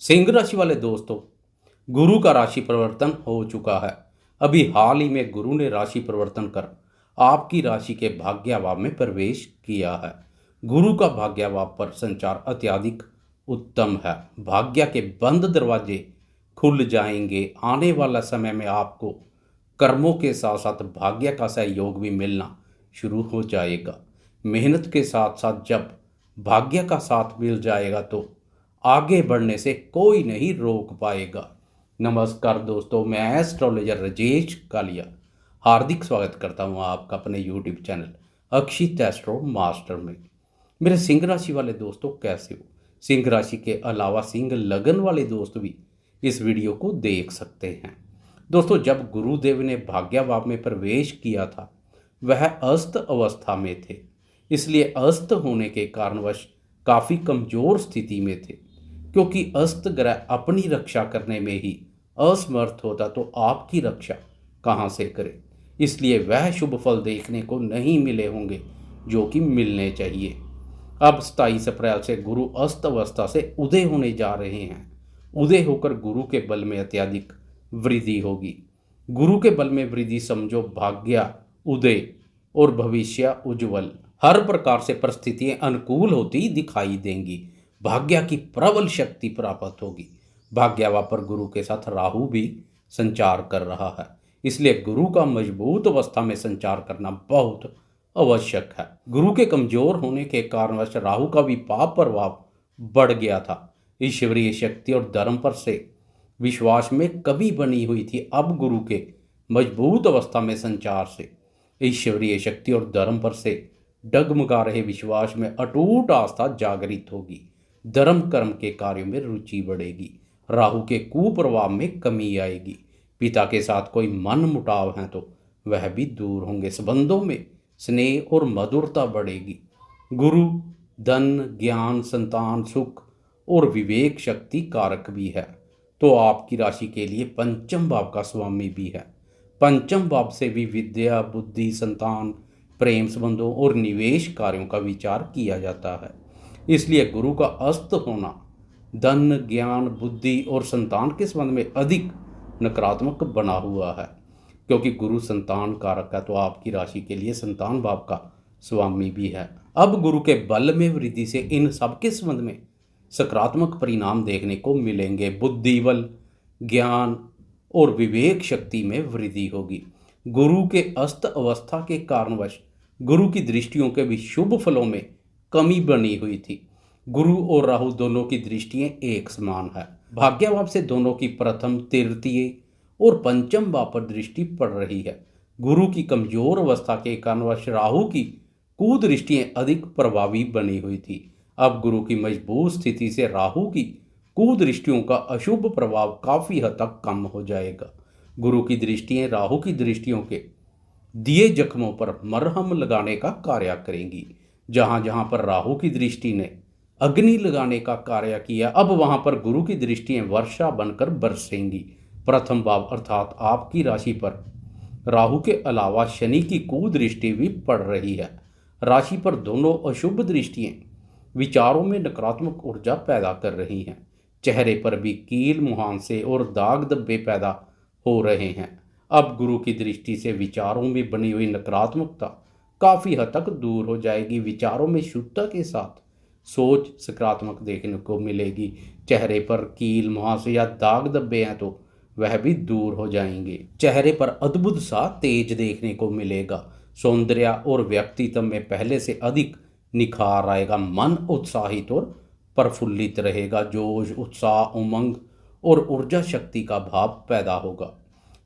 सिंह राशि वाले दोस्तों, गुरु का राशि परिवर्तन हो चुका है। अभी हाल ही में गुरु ने राशि परिवर्तन कर आपकी राशि के भाग्यभाव में प्रवेश किया है। गुरु का भाग्यभाव पर संचार अत्यधिक उत्तम है। भाग्य के बंद दरवाजे खुल जाएंगे। आने वाला समय में आपको कर्मों के साथ साथ भाग्य का सहयोग भी मिलना शुरू हो जाएगा। मेहनत के साथ साथ जब भाग्य का साथ मिल जाएगा तो आगे बढ़ने से कोई नहीं रोक पाएगा। नमस्कार दोस्तों, मैं एस्ट्रोलॉजर राजेश कालिया हार्दिक स्वागत करता हूं आपका अपने यूट्यूब चैनल अक्षित एस्ट्रो मास्टर में। मेरे सिंह राशि वाले दोस्तों, कैसे हो? सिंह राशि के अलावा सिंह लगन वाले दोस्त भी इस वीडियो को देख सकते हैं। दोस्तों, जब गुरुदेव ने भाग्यभाव में प्रवेश किया था वह अस्त अवस्था में थे, इसलिए अस्त होने के कारणवश काफ़ी कमजोर स्थिति में थे। क्योंकि अस्त ग्रह अपनी रक्षा करने में ही असमर्थ होता तो आपकी रक्षा कहाँ से करे। इसलिए वह शुभ फल देखने को नहीं मिले होंगे जो कि मिलने चाहिए। अब 27 अप्रैल से गुरु अस्त अवस्था से उदय होने जा रहे हैं। उदय होकर गुरु के बल में अत्यधिक वृद्धि होगी। गुरु के बल में वृद्धि समझो भाग्य उदय और भविष्य उज्जवल। हर प्रकार से परिस्थितियां अनुकूल होती दिखाई देंगी। भाग्य की प्रबल शक्ति प्राप्त होगी। भाग्यवा पर गुरु के साथ राहु भी संचार कर रहा है, इसलिए गुरु का मजबूत अवस्था में संचार करना बहुत आवश्यक है। गुरु के कमजोर होने के कारणवश राहु का भी पाप प्रभाव बढ़ गया था। ईश्वरीय शक्ति और धर्म पर से विश्वास में कमी बनी हुई थी। अब गुरु के मजबूत अवस्था में संचार से ईश्वरीय शक्ति और धर्म पर से डगमगा रहे विश्वास में अटूट आस्था जागृत होगी। धर्म कर्म के कार्यों में रुचि बढ़ेगी। राहु के कुप्रभाव में कमी आएगी। पिता के साथ कोई मन मुटाव है तो वह भी दूर होंगे। संबंधों में स्नेह और मधुरता बढ़ेगी। गुरु धन, ज्ञान, संतान, सुख और विवेक शक्ति कारक भी है, तो आपकी राशि के लिए पंचम भाव का स्वामी भी है। पंचम भाव से भी विद्या, बुद्धि, संतान, प्रेम संबंधों और निवेश कार्यों का विचार किया जाता है। इसलिए गुरु का अस्त होना धन, ज्ञान, बुद्धि और संतान के संबंध में अधिक नकारात्मक बना हुआ है। क्योंकि गुरु संतान कारक है, तो आपकी राशि के लिए संतान भाव का स्वामी भी है। अब गुरु के बल में वृद्धि से इन सब के संबंध में सकारात्मक परिणाम देखने को मिलेंगे। बुद्धि बल, ज्ञान और विवेक शक्ति में वृद्धि होगी। गुरु के अस्त अवस्था के कारणवश गुरु की दृष्टियों के भी शुभ फलों में कमी बनी हुई थी। गुरु और राहु दोनों की दृष्टियां एक समान है। भाग्यभाव से दोनों की प्रथम, तृतीय और पंचम भाव पर दृष्टि पड़ रही है। गुरु की कमजोर अवस्था के कारणवश राहु की कुदृष्टियां अधिक प्रभावी बनी हुई थी। अब गुरु की मजबूत स्थिति से राहु की कुदृष्टियों का अशुभ प्रभाव काफी हद तक कम हो जाएगा। गुरु की दृष्टियां राहु की दृष्टियों के दिए जख्मों पर मरहम लगाने का कार्य करेंगी। जहां जहां पर राहु की दृष्टि ने अग्नि लगाने का कार्य किया, अब वहां पर गुरु की दृष्टियां वर्षा बनकर बरसेंगी। प्रथम भाव अर्थात आपकी राशि पर राहु के अलावा शनि की कुदृष्टि भी पड़ रही है। राशि पर दोनों अशुभ दृष्टियां विचारों में नकारात्मक ऊर्जा पैदा कर रही हैं। चेहरे पर भी कील, मुहांसे और दाग धब्बे पैदा हो रहे हैं। अब गुरु की दृष्टि से विचारों में बनी हुई नकारात्मकता काफ़ी हद तक दूर हो जाएगी। विचारों में शुद्धता के साथ सोच सकारात्मक देखने को मिलेगी। चेहरे पर कील, मुहांसे या दाग धब्बे हैं तो वह भी दूर हो जाएंगे। चेहरे पर अद्भुत सा तेज देखने को मिलेगा। सौंदर्य और व्यक्तित्व में पहले से अधिक निखार आएगा। मन उत्साहित और प्रफुल्लित रहेगा। जोश, उत्साह, उमंग और ऊर्जा शक्ति का भाव पैदा होगा।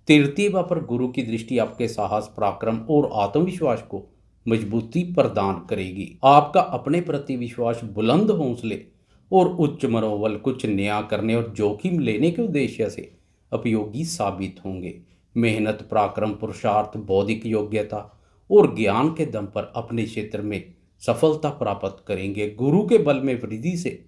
तृतीय भाव पर गुरु की दृष्टि आपके साहस, पराक्रम और आत्मविश्वास को मजबूती प्रदान करेगी। आपका अपने प्रति विश्वास, बुलंद हौसले और उच्च मनोबल कुछ नया करने और जोखिम लेने के उद्देश्य से उपयोगी साबित होंगे। मेहनत, पराक्रम, पुरुषार्थ, बौद्धिक योग्यता और ज्ञान के दम पर अपने क्षेत्र में सफलता प्राप्त करेंगे। गुरु के बल में वृद्धि से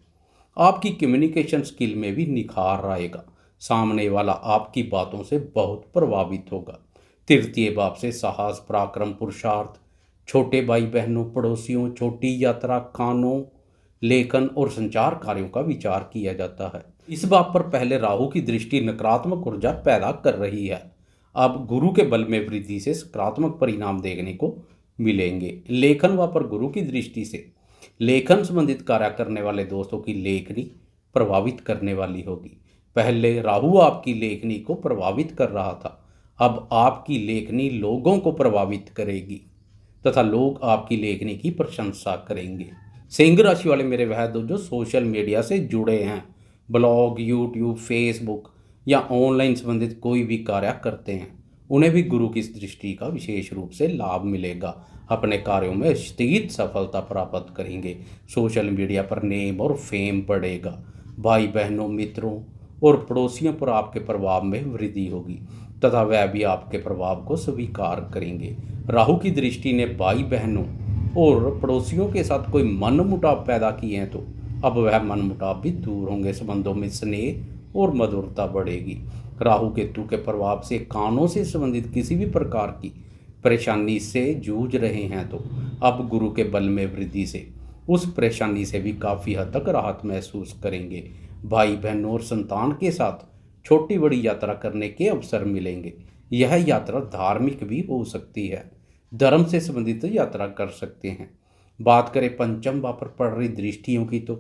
आपकी कम्युनिकेशन स्किल में भी निखार आएगा। सामने वाला आपकी बातों से बहुत प्रभावित होगा। तृतीय भाव से साहस, पराक्रम, पुरुषार्थ, छोटे भाई बहनों, पड़ोसियों, छोटी यात्रा, खानों लेखन और संचार कार्यों का विचार किया जाता है। इस बात पर पहले राहु की दृष्टि नकारात्मक ऊर्जा पैदा कर रही है। अब गुरु के बल में वृद्धि से सकारात्मक परिणाम देखने को मिलेंगे। लेखन व पर गुरु की दृष्टि से लेखन संबंधित कार्य करने वाले दोस्तों की लेखनी प्रभावित करने वाली होगी। पहले राहु आपकी लेखनी को प्रभावित कर रहा था, अब आपकी लेखनी लोगों को प्रभावित करेगी तथा लोग आपकी लेखनी की प्रशंसा करेंगे। सिंह राशि वाले मेरे वह दोस्त जो सोशल मीडिया से जुड़े हैं, ब्लॉग, यूट्यूब, फेसबुक या ऑनलाइन संबंधित कोई भी कार्य करते हैं, उन्हें भी गुरु की इस दृष्टि का विशेष रूप से लाभ मिलेगा। अपने कार्यों में शीघ्र सफलता प्राप्त करेंगे। सोशल मीडिया पर नेम और फेम बढ़ेगा। भाई बहनों, मित्रों और पड़ोसियों पर आपके प्रभाव में वृद्धि होगी तथा वह भी आपके प्रभाव को स्वीकार करेंगे। राहु की दृष्टि ने भाई बहनों और पड़ोसियों के साथ कोई मनमुटाव पैदा किए हैं तो अब वह मनमुटाव भी दूर होंगे। संबंधों में स्नेह और मधुरता बढ़ेगी। राहु केतु के प्रभाव से कानों से संबंधित किसी भी प्रकार की परेशानी से जूझ रहे हैं तो अब गुरु के बल में वृद्धि से उस परेशानी से भी काफ़ी हद तक राहत महसूस करेंगे। भाई बहनों और संतान के साथ छोटी बड़ी यात्रा करने के अवसर मिलेंगे। यह यात्रा धार्मिक भी हो सकती है, धर्म से संबंधित यात्रा कर सकते हैं। बात करें पंचम भाव पर पड़ रही दृष्टियों की तो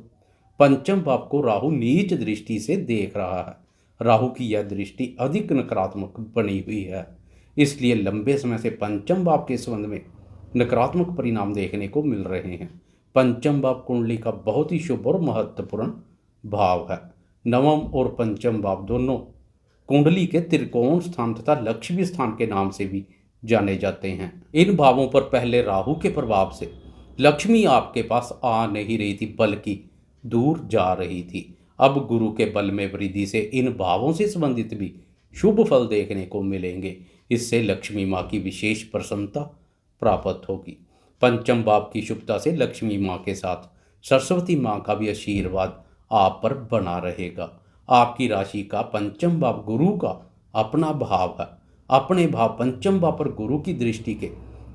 पंचम भाव को राहु नीच दृष्टि से देख रहा है। राहु की यह दृष्टि अधिक नकारात्मक बनी हुई है, इसलिए लंबे समय से पंचम भाव के संबंध में नकारात्मक परिणाम देखने को मिल रहे हैं। पंचम भाव कुंडली का बहुत ही शुभ और महत्वपूर्ण भाव है। नवम और पंचम भाव दोनों कुंडली के त्रिकोण स्थान तथा लक्ष्मी स्थान के नाम से भी जाने जाते हैं। इन भावों पर पहले राहु के प्रभाव से लक्ष्मी आपके पास आ नहीं रही थी, बल्कि दूर जा रही थी। अब गुरु के बल में वृद्धि से इन भावों से संबंधित भी शुभ फल देखने को मिलेंगे। इससे लक्ष्मी माँ की विशेष प्रसन्नता प्राप्त होगी। पंचम भाव की शुभता से लक्ष्मी माँ के साथ सरस्वती माँ का भी आशीर्वाद आप पर बना रहेगा। आपकी राशि का पंचम भाव गुरु का अपना भाव है। अपने भाव पंचम भाव पर गुरु की दृष्टि के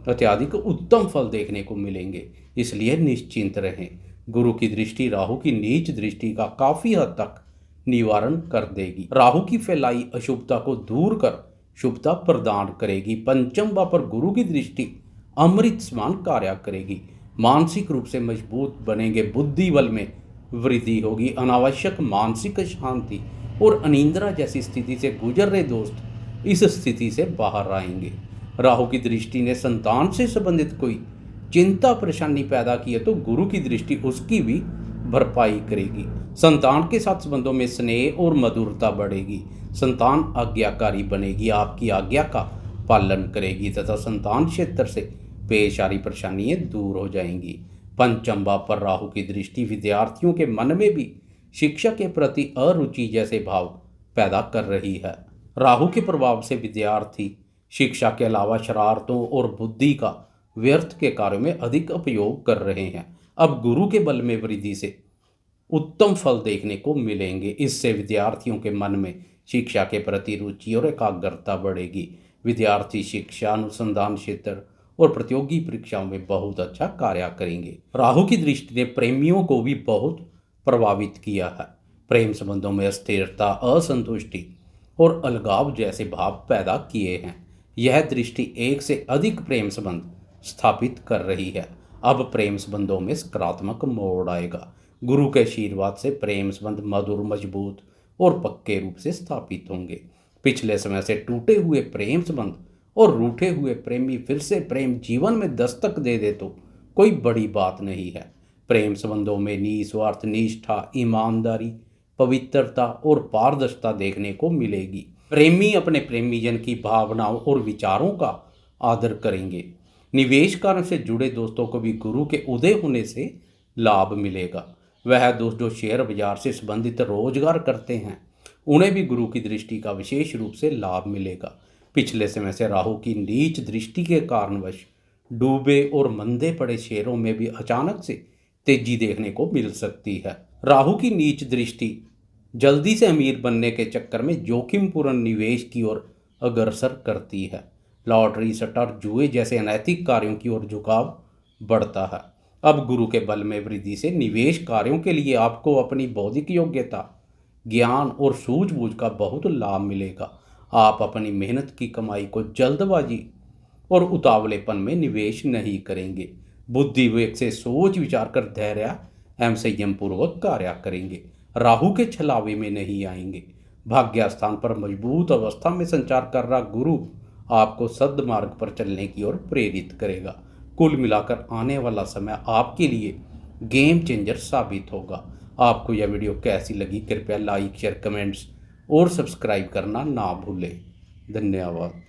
अत्यधिक उत्तम फल देखने को मिलेंगे, इसलिए निश्चिंत रहें। गुरु की दृष्टि राहु की नीच दृष्टि का काफी हद तक निवारण कर देगी। राहु की फैलाई अशुभता को दूर कर शुभता प्रदान करेगी। पंचम भाव पर गुरु की दृष्टि अमृत समान कार्य करेगी। मानसिक रूप से मजबूत बनेंगे, बुद्धि बल में वृद्धि होगी। अनावश्यक मानसिक शांति और अनिंद्रा जैसी स्थिति से गुजर रहे दोस्त इस स्थिति से बाहर आएंगे। राहु की दृष्टि ने संतान से संबंधित कोई चिंता परेशानी पैदा की है तो गुरु की दृष्टि उसकी भी भरपाई करेगी। संतान के साथ संबंधों में स्नेह और मधुरता बढ़ेगी। संतान आज्ञाकारी बनेगी, आपकी आज्ञा का पालन करेगी तथा संतान क्षेत्र से पेश आ रही परेशानियां दूर हो जाएंगी। पंचम भाव पर राहु की दृष्टि विद्यार्थियों के मन में भी शिक्षा के प्रति अरुचि जैसे भाव पैदा कर रही है। राहु के प्रभाव से विद्यार्थी शिक्षा के अलावा शरारतों और बुद्धि का व्यर्थ के कार्यों में अधिक उपयोग कर रहे हैं। अब गुरु के बल में वृद्धि से उत्तम फल देखने को मिलेंगे। इससे विद्यार्थियों के मन में शिक्षा के प्रति रुचि और एकाग्रता बढ़ेगी। विद्यार्थी शिक्षा, अनुसंधान क्षेत्र और प्रतियोगी परीक्षाओं में बहुत अच्छा कार्य करेंगे। राहु की दृष्टि ने प्रेमियों को भी बहुत प्रभावित किया है। प्रेम संबंधों में अस्थिरता, असंतुष्टि और अलगाव जैसे भाव पैदा किए हैं। यह दृष्टि एक से अधिक प्रेम संबंध स्थापित कर रही है। अब प्रेम संबंधों में सकारात्मक मोड़ आएगा। गुरु के आशीर्वाद से प्रेम संबंध मधुर, मजबूत और पक्के रूप से स्थापित होंगे। पिछले समय से टूटे हुए प्रेम संबंध और रूठे हुए प्रेमी फिर से प्रेम जीवन में दस्तक दे दे तो कोई बड़ी बात नहीं है। प्रेम संबंधों में निस्वार्थ निष्ठा, ईमानदारी, पवित्रता और पारदर्शिता देखने को मिलेगी। प्रेमी अपने प्रेमीजन की भावनाओं और विचारों का आदर करेंगे। निवेश कार्य से जुड़े दोस्तों को भी गुरु के उदय होने से लाभ मिलेगा। वह दोस्त जो शेयर बाजार से संबंधित रोजगार करते हैं उन्हें भी गुरु की दृष्टि का विशेष रूप से लाभ मिलेगा। पिछले समय से राहु की नीच दृष्टि के कारणवश डूबे और मंदे पड़े शेयरों में भी अचानक से तेजी देखने को मिल सकती है। राहु की नीच दृष्टि जल्दी से अमीर बनने के चक्कर में जोखिमपूर्ण निवेश की ओर अग्रसर करती है। लॉटरी, सट्टा, जुए जैसे अनैतिक कार्यों की ओर झुकाव बढ़ता है। अब गुरु के बल में वृद्धि से निवेश कार्यों के लिए आपको अपनी बौद्धिक योग्यता, ज्ञान और सूझबूझ का बहुत लाभ मिलेगा। आप अपनी मेहनत की कमाई को जल्दबाजी और उतावलेपन में निवेश नहीं करेंगे। बुद्धि विवेक से सोच विचार कर धैर्य एवं संयम पूर्वक कार्य करेंगे। राहु के छलावे में नहीं आएंगे। भाग्य स्थान पर मजबूत अवस्था में संचार कर रहा गुरु आपको सद्मार्ग पर चलने की ओर प्रेरित करेगा। कुल मिलाकर आने वाला समय आपके लिए गेम चेंजर साबित होगा। आपको यह वीडियो कैसी लगी कृपया लाइक शेयर कमेंट्स और सब्सक्राइब करना ना भूलें। धन्यवाद।